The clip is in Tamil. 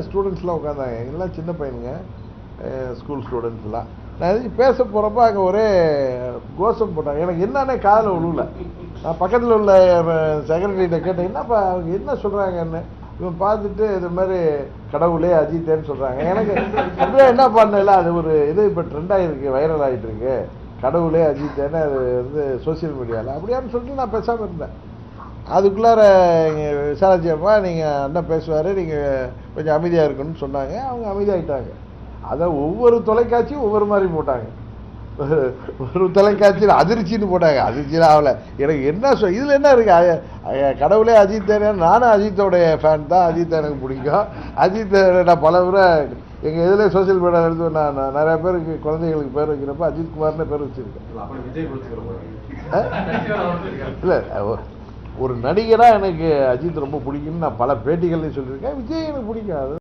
ஸ்டூடெண்ட்ஸ்லாம் உட்காந்தாங்க, எங்கெல்லாம் சின்ன பையனுங்க, ஸ்கூல் ஸ்டூடெண்ட்ஸ்லாம். நான் எதுக்கு பேச போகிறப்ப அங்கே ஒரே கோஷம் போட்டாங்க. எனக்கு என்னன்னே காதில் விழுல. நான் பக்கத்தில் உள்ள செக்ரட்டரிகிட்ட கேட்டேன், என்னப்பா அவங்க என்ன சொல்கிறாங்கன்னு. இவன் பார்த்துட்டு இது மாதிரி கடவுளே அஜித்தேன்னு சொல்கிறாங்க. எனக்கு அப்படியே என்ன பண்ணல, அது ஒரு இது இப்போ ட்ரெண்டாக இருக்குது, வைரல் ஆகிட்டு இருக்கு, கடவுளே அஜித்தேன்னு. அது வந்து சோசியல் மீடியாவில் அப்படியான்னு சொல்லிட்டு நான் பேசாமல் இருந்தேன். அதுக்குள்ளார விசாரிச்சப்பா நீங்கள் அண்ணன் பேசுவார், நீங்கள் கொஞ்சம் அமைதியாக இருக்கணும்னு சொன்னாங்க. அவங்க அமைதியாகிட்டாங்க. அதை ஒவ்வொரு தொலைக்காட்சியும் ஒவ்வொரு மாதிரி போட்டாங்க. ஒரு தொலைக்காட்சியில் அதிர்ச்சின்னு போட்டாங்க. அதிர்ச்சியில் ஆகலை. எனக்கு என்ன இதில் என்ன இருக்குது, கடவுளே அஜித்தேன்னு. நானும் அஜித்தோடைய ஃபேன் தான், அஜித்தை எனக்கு பிடிக்கும். அஜித்தை நான் பல முறை எங்கள் இதில் சோசியல் மீடியாவில் எடுத்து நான் நிறையா பேருக்கு குழந்தைகளுக்கு பேர் வைக்கிறப்ப அஜித் குமார்னு பேர் வச்சுருக்கேன். இல்லை, ஒரு நடிகராக எனக்கு அஜித் ரொம்ப பிடிக்கும்னு நான் பல பேட்டிகள்லையும் சொல்லியிருக்கேன். விஜய் எனக்கு பிடிக்கும். அது